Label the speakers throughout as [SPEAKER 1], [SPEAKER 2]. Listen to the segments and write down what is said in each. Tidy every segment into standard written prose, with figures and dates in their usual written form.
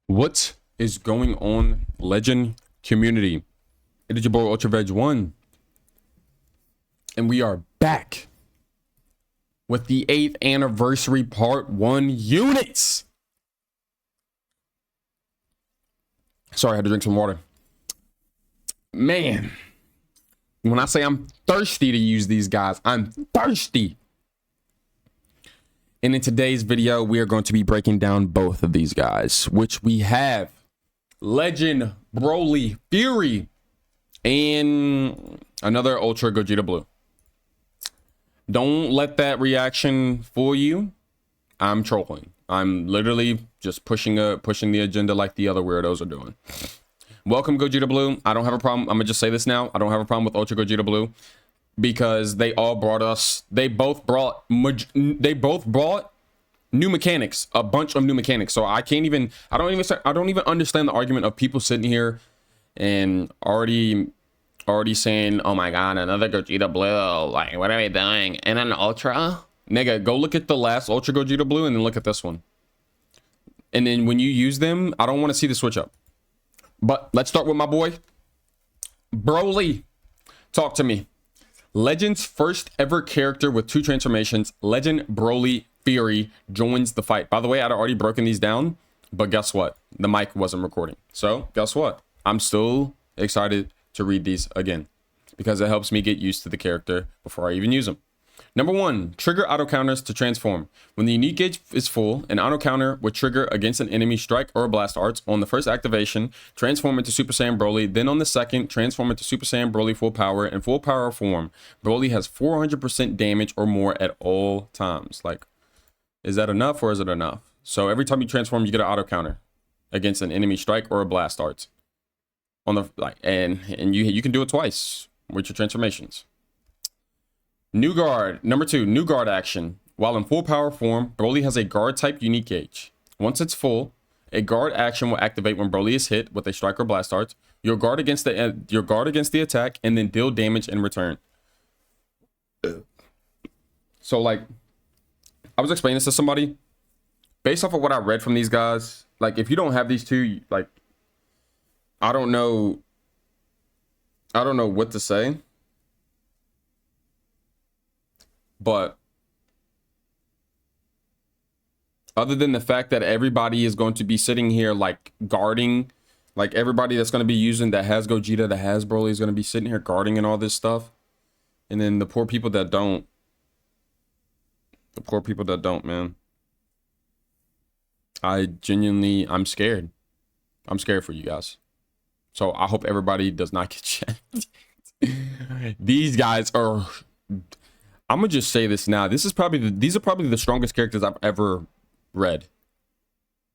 [SPEAKER 1] What is going on, Legend community? It is your boy Ultra Veg 1, and we are back with the 8th anniversary part 1 units. Sorry, I had to drink some water. Man, when I say I'm thirsty to use these guys, I'm thirsty. And in today's video, we are going to be breaking down both of these guys, which we have Legend Broly Fury and another Ultra Gogeta Blue. Don't let that reaction fool you. I'm trolling. I'm literally just pushing the agenda like the other weirdos are doing. Welcome, Gogeta Blue. I don't have a problem. I'm gonna just say this now. I don't have a problem with Ultra Gogeta Blue because they both brought new mechanics, a bunch of new mechanics. So I don't even understand the argument of people sitting here and already saying, oh my god, another Gogeta Blue, like what are we doing? And an Ultra? Nigga, go look at the last Ultra Gogeta Blue and then look at this one. And then when you use them, I don't want to see the switch up. But let's start with my boy Broly. Talk to me. Legend's first ever character with 2 transformations, Legend Broly Fury, joins the fight. By the way, I'd already broken these down, but guess what? The mic wasn't recording. So guess what? I'm still excited to read these again because it helps me get used to the character before I even use them. Number 1, trigger auto counters to transform. When the unique gauge is full, an auto counter would trigger against an enemy strike or blast arts. On the first activation, transform into Super Saiyan Broly. Then on the second, transform into Super Saiyan Broly full power. In full power form, Broly has 400% damage or more at all times. Like, is that enough or is it enough? So every time you transform, you get an auto counter against an enemy strike or a blast arts. On the and you can do it twice with your transformations. New guard. Number 2, new guard action. While in full power form, Broly has a guard type unique gauge. Once it's full, a guard action will activate when Broly is hit with a strike or blast art. You'll guard against the attack and then deal damage in return. So like, I was explaining this to somebody. Based off of what I read from these guys, like if you don't have these two, like I don't know what to say. But other than the fact that everybody is going to be sitting here like guarding, like everybody that's going to be using that has Gogeta, that has Broly is going to be sitting here guarding and all this stuff. And then the poor people that don't. Man. I'm scared. I'm scared for you guys. So I hope everybody does not get checked. These guys are... I'm gonna just say this now. These are probably the strongest characters I've ever read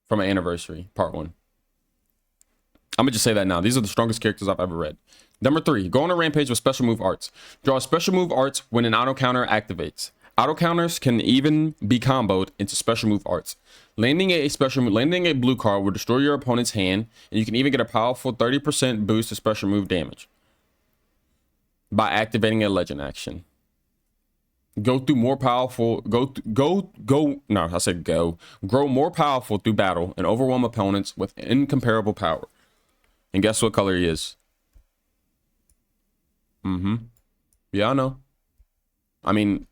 [SPEAKER 1] from an anniversary part 1. I'm gonna just say that now. These are the strongest characters I've ever read. Number 3, go on a rampage with special move arts. Draw special move arts when an auto counter activates. Auto counters can even be comboed into special move arts. Landing a blue card will destroy your opponent's hand, and you can even get a powerful 30% boost to special move damage by activating a legend action. Grow more powerful through battle and overwhelm opponents with incomparable power. And guess what color he is? Yeah, I know. I mean,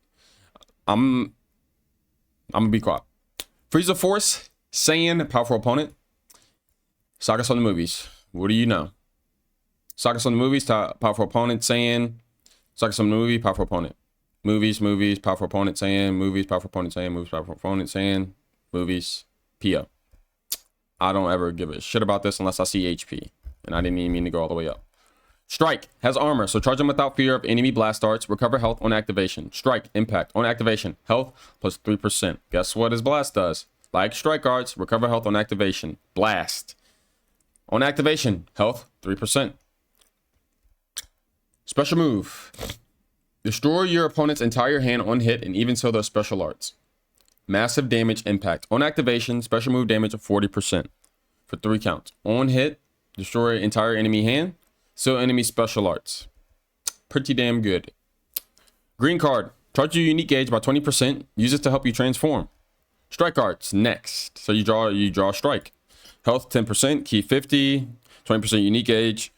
[SPEAKER 1] I'm gonna be quiet. Frieza Force, Saiyan, powerful opponent. Saga on the movies. What do you know? Saga on the movies, powerful opponent, Saiyan. Saga on the movie, powerful opponent. Movies, powerful opponent, Saiyan. Movies, powerful opponent, Saiyan. Movies, powerful opponent, Saiyan. Movies, PO. I don't ever give a shit about this unless I see HP. And I didn't even mean to go all the way up. Strike has armor, so charge him without fear of enemy blast arts. Recover health on activation. Strike, impact on activation. Health plus 3%. Guess what his blast does? Like strike arts, recover health on activation. Blast. On activation, health 3%. Special move. Destroy your opponent's entire hand on hit and even so their special arts. Massive damage impact. On activation, special move damage of 40% for 3 counts. On hit, destroy entire enemy hand. So enemy special arts. Pretty damn good. Green card. Charge your unique gauge by 20%. Use it to help you transform. Strike arts next. So you draw a strike. Health 10%, key 50, 20% unique gauge.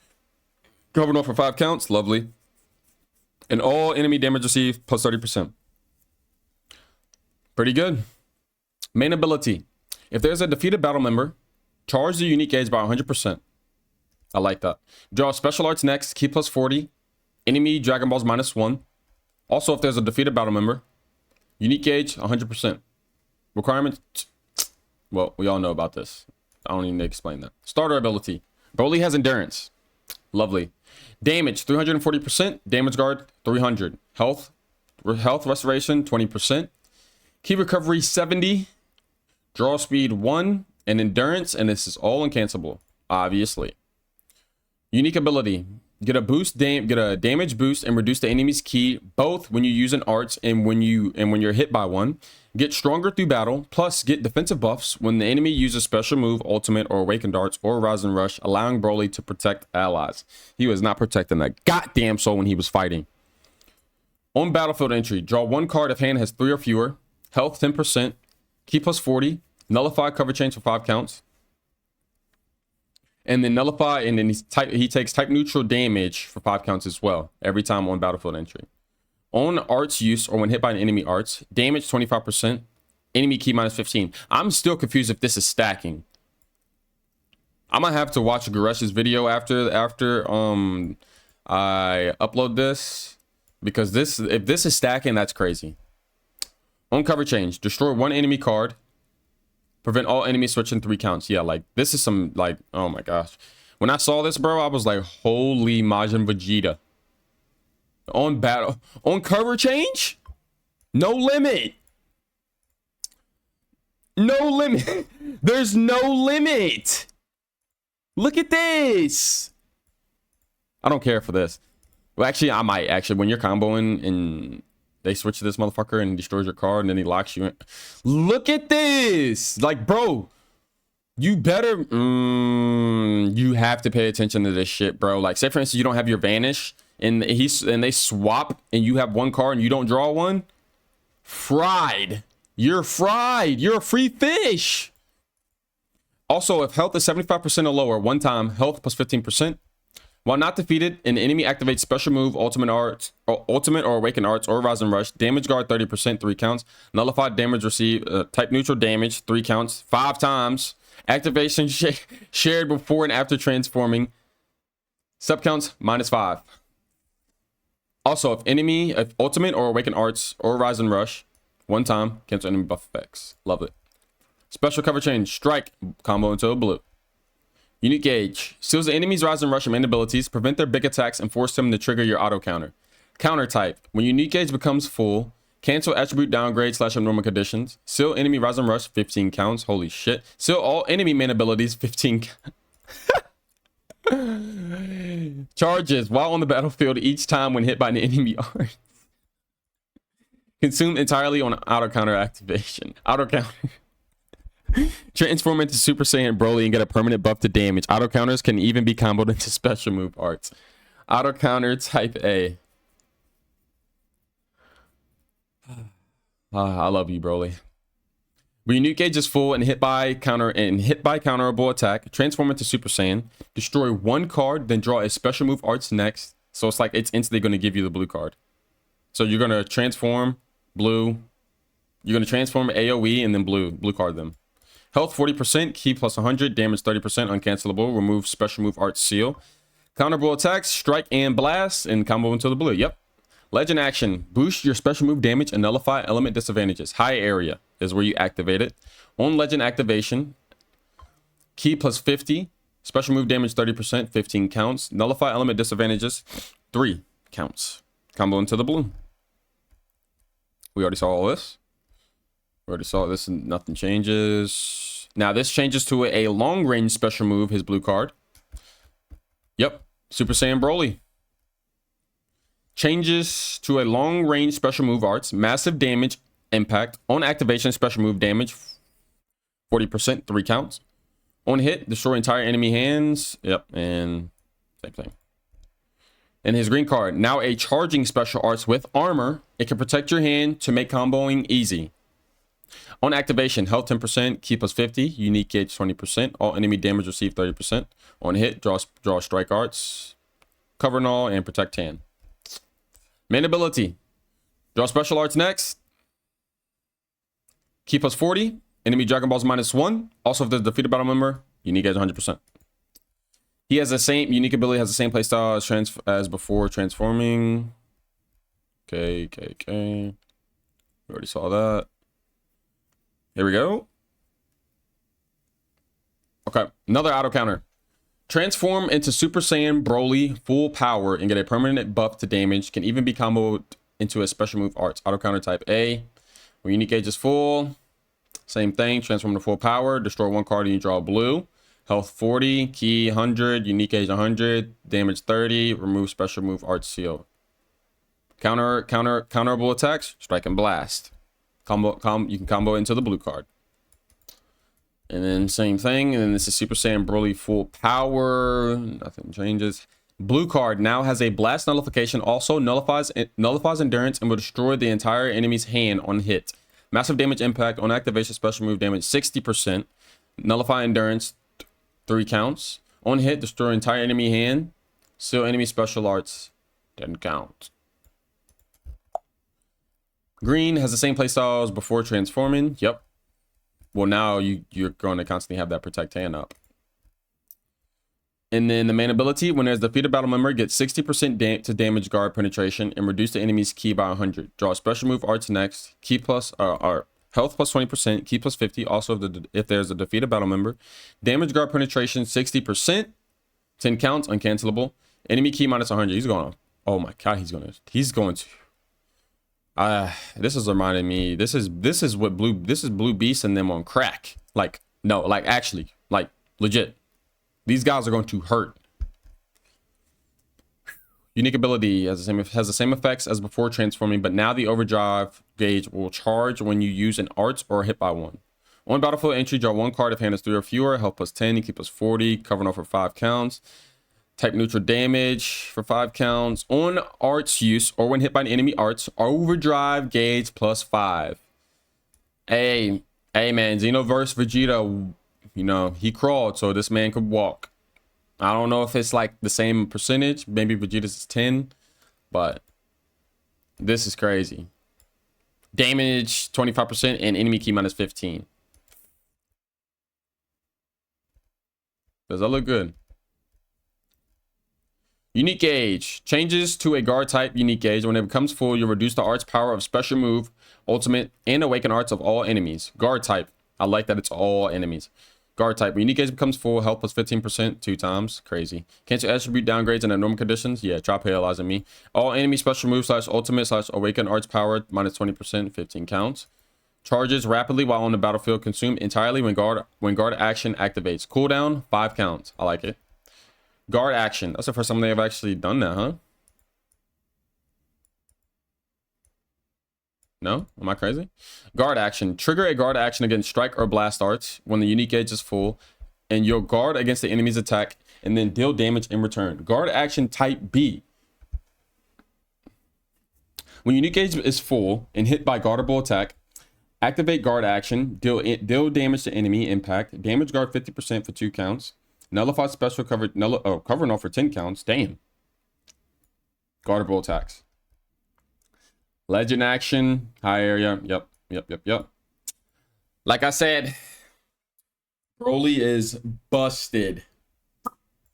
[SPEAKER 1] Covered off for 5 counts, lovely. And all enemy damage received plus 30%. Pretty good. Main ability. If there's a defeated battle member, charge the unique gauge by 100%. I like that. Draw special arts next, key plus 40. Enemy Dragon Balls -1. Also, if there's a defeated battle member, unique gauge 100%. Requirement, well, we all know about this. I don't even need to explain that. Starter ability. BROLY has endurance. Lovely. Damage 340%. Damage guard 300. Health restoration 20%. Key recovery 70. Draw speed 1 and endurance, and this is all uncancelable, obviously. Unique ability. Get a damage boost and reduce the enemy's key both when you use an arts and when you're hit by one. Get stronger through battle, plus get defensive buffs when the enemy uses special move, ultimate, or awakened darts or rise and rush, allowing BROLY to protect allies. He was not protecting that goddamn soul when he was fighting. On battlefield entry, draw 1 card if hand has 3 or fewer. Health 10%, key plus 40, nullify cover change for 5 counts. And then nullify, and then he takes type neutral damage for 5 counts as well, every time on battlefield entry. On arts use or when hit by an enemy arts, damage 25%, enemy key -15. I'm still confused if this is stacking. I'm gonna have to watch Garesh's video after I upload this, because if this is stacking, that's crazy. On cover change, destroy 1 enemy card. Prevent all enemies switching 3 counts. Yeah, like this is some, like, oh my gosh. When I saw this, bro, I was like, holy Majin Vegeta. On cover change, no limit. No limit. There's no limit. Look at this. I don't care for this. Well, actually, I might actually, when you're comboing and they switch to this motherfucker and destroys your card and then he locks you in. Look at this. Like, bro, you better, you have to pay attention to this shit, bro. Like, say for instance, you don't have your vanish and they swap and you have 1 card and you don't draw 1. Fried. You're fried. You're a free fish. Also, if health is 75% or lower, 1 time, health plus 15%. While not defeated, an enemy activates special move, ultimate or awakened arts, or rise and rush. Damage guard 30%, 3 counts. Nullified damage received, type neutral damage, 3 counts, 5 times. Activation shared before and after transforming. Sub counts -5. Also, if ultimate or awakened arts or rise and rush, 1 time, cancel enemy buff effects. Love it. Special cover change, strike, combo into a blue. Unique gauge. Seals the enemy's rise and rush and main abilities, prevent their big attacks, and force them to trigger your auto counter. Counter type. When unique gauge becomes full, cancel attribute downgrade / abnormal conditions. Seal enemy rise and rush, 15 counts. Holy shit. Seal all enemy main abilities, 15 charges while on the battlefield each time when hit by an enemy art. Consume entirely on auto counter activation. Auto counter. Transform into Super Saiyan BROLY and get a permanent buff to damage. Auto counters can even be comboed into special move arts. Auto counter type A. I love you, BROLY. When unique gauge is full and hit by counterable attack, transform into Super Saiyan. Destroy 1 card, then draw a special move arts next. So it's like it's instantly going to give you the blue card. So you're going to transform blue. You're going to transform AoE and then blue card them. Health 40%, key plus 100, damage 30%, uncancelable. Remove special move art seal. Counterable attacks, strike and blast, and combo into the blue. Yep. Legend action. Boost your special move damage and nullify element disadvantages. High area is where you activate it. On legend activation, key plus 50, special move damage 30%, 15 counts. Nullify element disadvantages, 3 counts. Combo into the blue. We already saw all this. We already saw this and nothing changes. Now this changes to a long range special move, his blue card. Yep. Super Saiyan BROLY. Changes to a long range special move arts. Massive damage impact. On activation, special move damage 40%, 3 counts. On hit, destroy entire enemy hands. Yep. And same thing. And his green card. Now a charging special arts with armor. It can protect your hand to make comboing easy. On activation, health 10%, ki plus 50, unique gauge 20%, all enemy damage received 30%. On hit, draw strike arts, cover null, and protect hand. Main ability, draw special arts next. Ki plus 40, enemy Dragon Balls -1. Also, if there's a defeated battle member, unique gauge 100%. He has the same unique ability, has the same playstyle as before transforming. Okay. We already saw that. Here we go. Okay, another auto counter. Transform into Super Saiyan Broly full power and get a permanent buff to damage. Can even be comboed into a special move arts. Auto counter type A. When unique gauge is full, same thing. Transform to full power. Destroy one card and you draw blue. Health 40, key 100, unique gauge 100, damage 30. Remove special move arts seal. Counterable attacks. Strike and blast. You can combo into the blue card. And then same thing. And then this is Super Saiyan Broly full power. Nothing changes. Blue card now has a blast nullification. Also nullifies endurance and will destroy the entire enemy's hand on hit. Massive damage impact on activation. Special move damage 60%. Nullify endurance 3 counts. On hit, destroy entire enemy hand. Seal enemy special arts 10 count. Green has the same playstyle as before transforming. Yep. Well, now you're going to constantly have that protect hand up. And then the main ability, when there's defeated battle member, get 60% to damage guard penetration and reduce the enemy's ki by 100. Draw special move arts next. Ki plus health plus 20%, ki plus 50. Also, if there's a defeated battle member, damage guard penetration 60%, 10 counts, uncancelable. Enemy ki minus 100. He's going. Oh my god, he's going to. This is reminding me. This is Blue Beast and them on crack. Like no, like actually, like legit. These guys are going to hurt. Unique ability has the same effects as before transforming, but now the overdrive gauge will charge when you use an arts or hit by one. On battlefield entry, draw one card if hand is 3 or fewer. Health plus 10, keep plus 40, covering off for 5 counts. Type neutral damage for 5 counts. On arts use or when hit by an enemy arts, overdrive gauge plus 5. Hey man, Xenoverse Vegeta, you know, he crawled so this man could walk. I don't know if it's like the same percentage. Maybe Vegeta's is 10, but this is crazy. Damage 25% and enemy ki minus 15. Does that look good? Unique gauge changes to a guard type unique gauge. When it becomes full, you'll reduce the arts power of special move, ultimate, and awaken arts of all enemies. Guard type. I like that it's all enemies. Guard type. When unique gauge becomes full, health plus 15%, 2 times. Crazy. Cancel attribute downgrades in normal conditions. Yeah, try paralyzing me. All enemy special move / ultimate / awaken arts power minus 20%, 15 counts. Charges rapidly while on the battlefield. Consumed entirely when guard action activates. Cooldown 5 counts. I like it. Guard action. That's the first time they've actually done that, huh? No? Am I crazy? Guard action. Trigger a guard action against strike or blast arts when the unique gauge is full, and you'll guard against the enemy's attack and then deal damage in return. Guard action type B. When unique gauge is full and hit by guardable attack, activate guard action, deal damage to enemy impact, damage guard 50% for 2 counts. Nullify special cover null for 10 counts. Damn. Guardable attacks. Legend action. High area. Yep. Like I said, Broly is busted.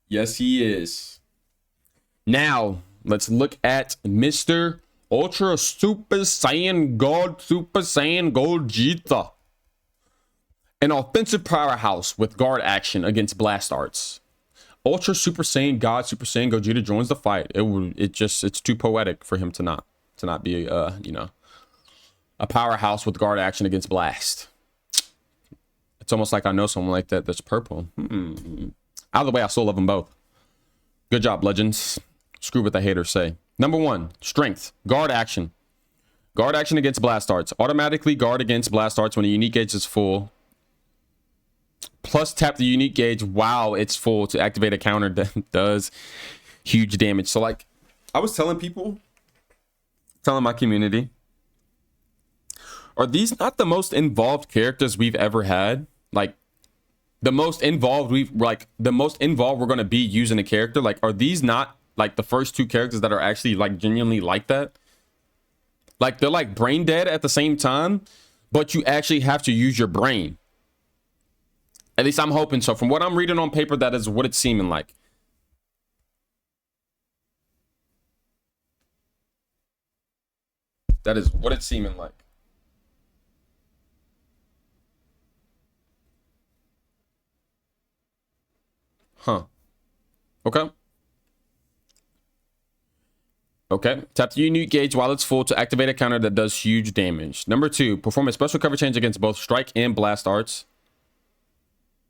[SPEAKER 1] Yes, he is. Now, let's look at Mr. Ultra Super Saiyan God GOGETA. An offensive powerhouse with guard action against blast arts. Ultra Super Saiyan God Super Saiyan Gogeta joins the fight. It's too poetic for him to not be you know, a powerhouse with guard action against blast. It's almost like I know someone like that that's purple. Out of the way, I still love them both. Good job, legends. Screw what the haters say. Number 1, strength. Guard action. Guard action against blast arts. Automatically guard against blast arts when the unique gauge is full. Plus tap the unique gauge while it's full to activate a counter that does huge damage. So like I was telling my community, Are these not the most involved characters we've ever had? Like, the most involved we're gonna be using a character. Like, are these not like the first two characters that are actually like genuinely like that? Like, they're like brain dead at the same time, but you actually have to use your brain. At least I'm hoping so. From what I'm reading on paper, that is what it's seeming like. That is what it's seeming like. Huh. Okay. Okay. Tap the unique gauge while it's full to activate a counter that does huge damage. Number 2, perform a special cover change against both strike and blast arts,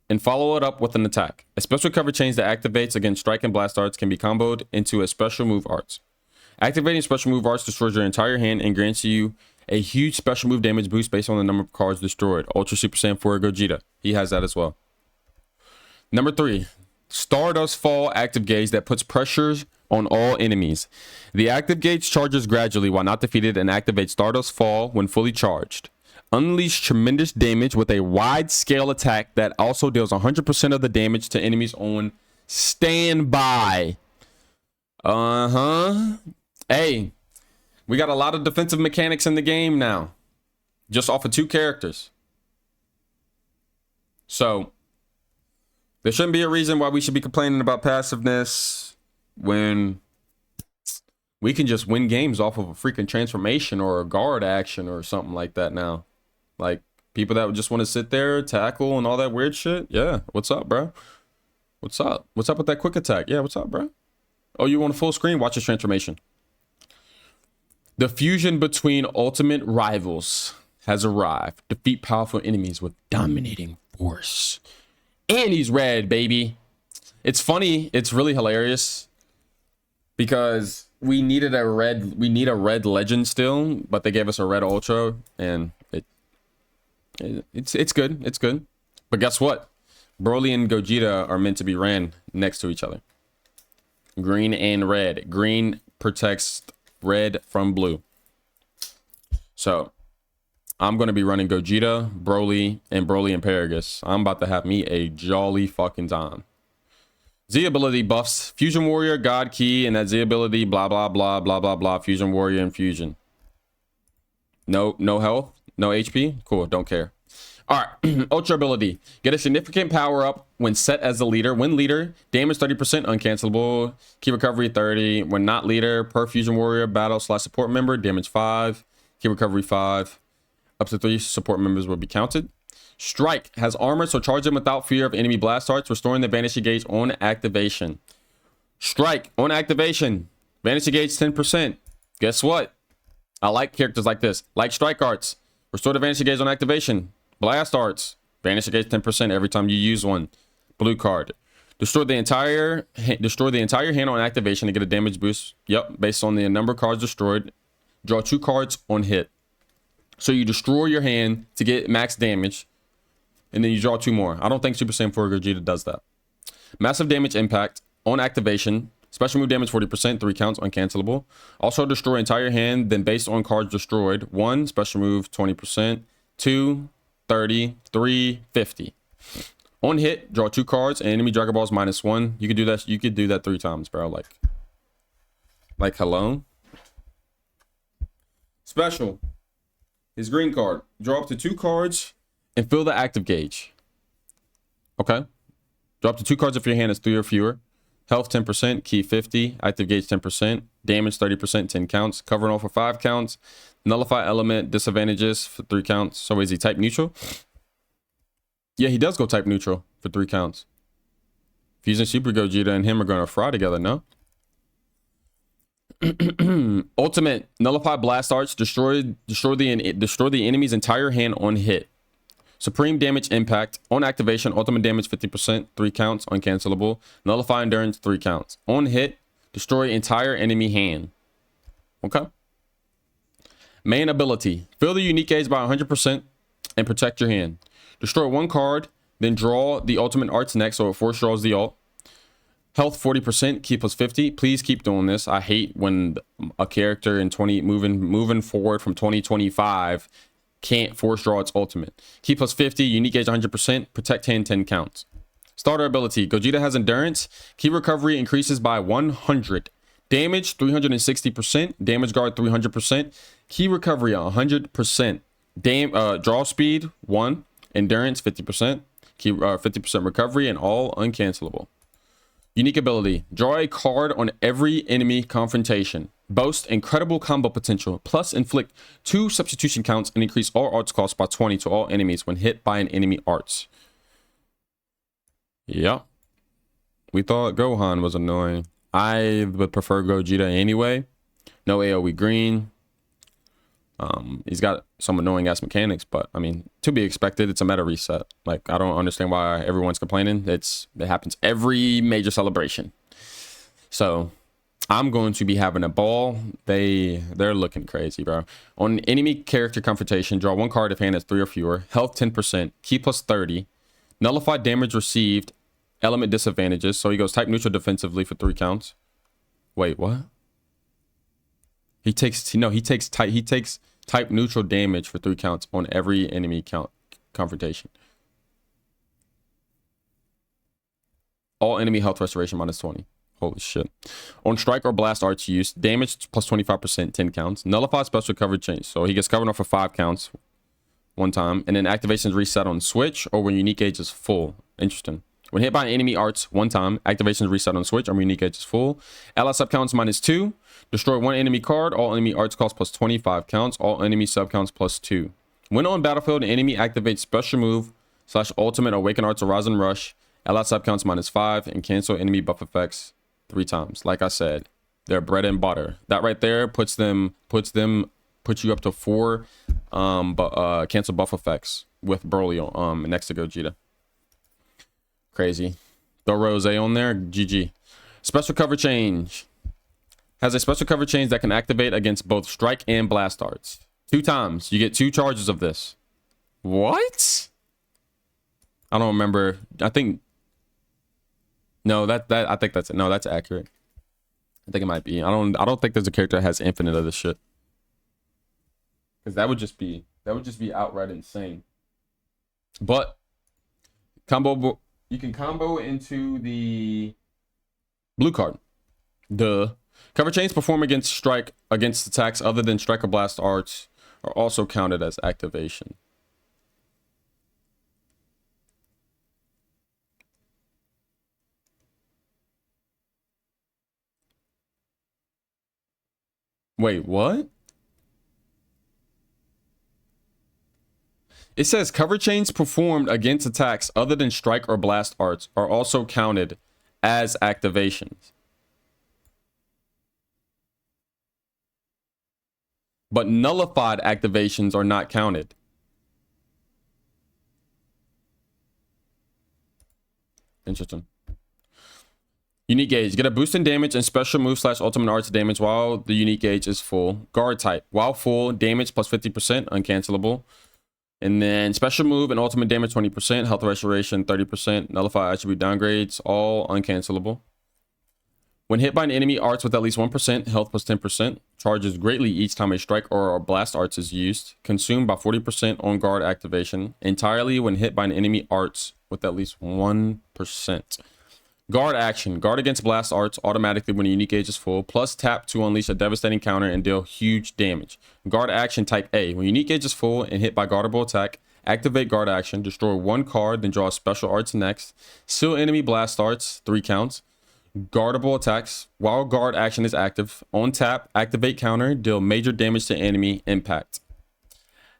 [SPEAKER 1] and follow it up with an attack. A special cover change that activates against strike and blast arts can be comboed into a special move arts. Activating special move arts destroys your entire hand and grants you a huge special move damage boost based on the number of cards destroyed. Ultra Super Saiyan 4 Gogeta. He has that as well. Number 3, Stardust Fall active gauge that puts pressures on all enemies. The active gauge charges gradually while not defeated and activates Stardust Fall when fully charged. Unleash tremendous damage with a wide scale attack that also deals 100% of the damage to enemies on standby. Hey, we got a lot of defensive mechanics in the game now, just off of 2 characters. So there shouldn't be a reason why we should be complaining about passiveness when we can just win games off of a freaking transformation or a guard action or something like that now. Like, people that would just want to sit there, tackle, and all that weird shit. Yeah, what's up, bro? What's up? What's up with that quick attack? Yeah, what's up, bro? Oh, you want a full screen? Watch his transformation. The fusion between ultimate rivals has arrived. Defeat powerful enemies with dominating force. And he's red, baby. It's funny. It's really hilarious because we need a red legend still, but they gave us a red ultra, and it's good. It's good. But guess what? Broly and Gogeta are meant to be ran next to each other. Green and red. Green protects red from blue. So I'm going to be running Gogeta, Broly and Paragus. I'm about to have me a jolly fucking time. Z ability buffs Fusion Warrior, God Key, and that Z ability blah blah blah blah blah blah. Fusion Warrior and Fusion. No health, no HP. Cool, don't care. All right, Ultra ability. Get a significant power up when set as the leader. When leader, damage 30%, uncancelable. Key recovery 30. When not leader, per Fusion Warrior, battle / support member, damage 5. Key recovery 5. Up to 3 support members will be counted. Strike has armor, so charge them without fear of enemy blast arts, restoring the Vanishing Gauge on activation. Strike on activation. Vanishing Gauge 10%. Guess what? I like characters like this. Like Strike Arts. Restore the Vanishing Gauge on activation. Blast Arts. Vanishing Gauge 10% every time you use one. Blue card. Destroy the entire hand on activation to get a damage boost. Yep, based on the number of cards destroyed. Draw 2 cards on hit. So you destroy your hand to get max damage, and then you draw 2 more. I don't think Super Saiyan 4 Gogeta does that. Massive damage impact on activation. Special move damage 40%, 3 counts, uncancelable. Also destroy entire hand, then based on cards destroyed. 1, special move 20%. 2, 30. 3, 50. On hit, draw 2 cards, and enemy Dragon Balls -1. You could do that. You could do that 3 times, bro. Like hello. Special. His green card. Draw up to 2 cards and fill the active gauge. Okay. Draw up to 2 cards if your hand is 3 or fewer. Health 10%, key 50, active gauge 10%, damage 30%, 10 counts, covering all for 5 counts, nullify element disadvantages for 3 counts. So is he type neutral? Yeah, he does go type neutral for 3 counts. Fusion Super Gogeta and him are going to fry together, no? Ultimate nullify blast arts, destroy the enemy's entire hand on hit. Supreme damage impact on activation, ultimate damage 50%, 3 counts, uncancelable. Nullify endurance 3 counts. On hit, destroy entire enemy hand. Okay. Main ability, fill the unique gauge by 100% and protect your hand. Destroy 1 card, then draw the ultimate arts next, so it force draws the ult. Health 40%, key plus 50. Please keep doing this. I hate when a character in moving forward from 2025 can't force draw its ultimate. Key plus 50, unique gauge 100%, protect hand 10 counts. Starter ability, Gogeta has endurance. Key recovery increases by 100. Damage 360%, damage guard 300%, key recovery 100%. Draw speed 1, endurance 50%, key 50% recovery, and all uncancelable. Unique ability, draw a card on every enemy confrontation. Boast incredible combo potential, plus inflict 2 substitution counts and increase all arts cost by 20 to all enemies when hit by an enemy arts. Yeah. We thought Gohan was annoying. I would prefer Gogeta anyway. No AoE green. He's got some annoying ass mechanics, but I mean, to be expected. It's a meta reset. Like, I don't understand why everyone's complaining. It happens every major celebration. So I'm going to be having a ball. They're looking crazy, bro. On enemy character confrontation, draw 1 card if hand has 3 or fewer. Health 10%, key plus 30. Nullify damage received, element disadvantages. So he goes type neutral defensively for 3 counts. Wait, what? He takes type neutral damage for 3 counts on every enemy confrontation. All enemy health restoration minus 20. Holy shit. On strike or blast arts use, damage plus 25%, 10 counts. Nullify special coverage change. So he gets covered off for 5 counts 1 time. And then activations reset on switch or when unique gauge is full. Interesting. When hit by an enemy arts 1 time, activations reset on switch or when unique gauge is full. Ally sub counts minus 2. Destroy 1 enemy card. All enemy arts cost plus 25 counts. All enemy sub counts plus 2. When on battlefield, an enemy activates special move / ultimate awaken arts or rise and rush. Ally sub counts minus 5 and cancel enemy buff effects 3 times. Like I said, they're bread and butter. That right there puts you up to 4 cancel buff effects with Broly next to Gogeta. Crazy. Throw Rose on there. GG. Special cover change. Has a special cover change that can activate against both strike and blast arts. 2 times. You get 2 charges of this. What? I don't remember. I think. No, I think that's it. No, that's accurate. I think it might be. I don't think there's a character that has infinite of this shit. Because that would just be outright insane. But you can combo into the blue card. Duh. Cover chains perform against attacks other than strike or blast arts are also counted as activation. Wait, what? It says cover chains performed against attacks other than strike or blast arts are also counted as activations. But nullified activations are not counted. Interesting. Unique gauge. Get a boost in damage and special move / ultimate arts damage while the unique gauge is full. Guard type. While full, damage plus 50%, uncancelable. And then special move and ultimate damage 20%, health restoration 30%, nullify attribute downgrades, all uncancelable. When hit by an enemy arts with at least 1%, health plus 10%, charges greatly each time a strike or a blast arts is used, consumed by 40% on guard activation, entirely when hit by an enemy arts with at least 1%. Guard action. Guard against blast arts automatically when a unique gauge is full, plus tap to unleash a devastating counter and deal huge damage. Guard action type A. When unique gauge is full and hit by guardable attack, activate guard action, destroy 1 card, then draw special arts next. Seal enemy blast arts, 3 counts. Guardable attacks. While guard action is active, on tap, activate counter, deal major damage to enemy, impact.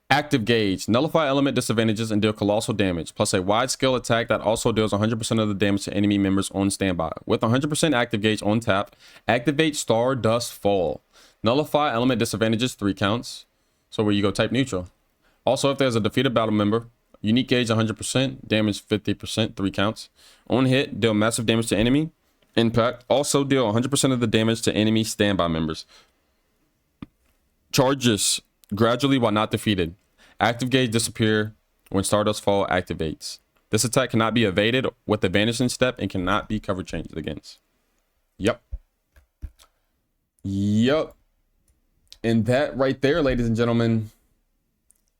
[SPEAKER 1] Active gauge. Nullify element disadvantages and deal colossal damage, plus a wide scale attack that also deals 100% of the damage to enemy members on standby. With 100% active gauge on tap, activate Stardust Fall. Nullify element disadvantages, 3 counts. So where you go type neutral. Also, if there's a defeated battle member, unique gauge 100%, damage 50%, 3 counts. On hit, deal massive damage to enemy, impact. Also deal 100% of the damage to enemy standby members. Charges gradually while not defeated. Active gauge disappear when Stardust Fall activates. This attack cannot be evaded with the vanishing step and cannot be cover changed against. Yep. And that right there, ladies and gentlemen,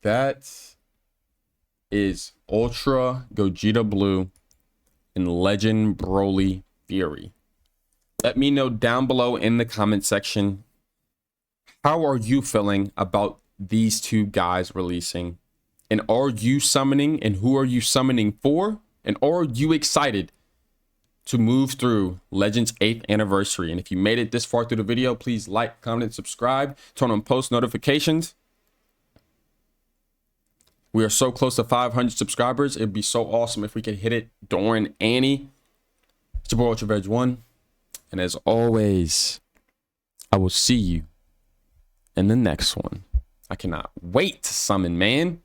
[SPEAKER 1] that is Ultra Gogeta Blue and Legend Broly Fury. Let me know down below in the comment section, how are you feeling about these two guys releasing? And are you summoning, and who are you summoning for? And are you excited to move through Legends 8th anniversary? And if you made it this far through the video, please like, comment, and subscribe. Turn on post notifications. We are so close to 500 subscribers. It'd be so awesome if we could hit it during Annie. It's your boy Ultra Veg 1. And as always, I will see you in the next one. I cannot wait to summon, man.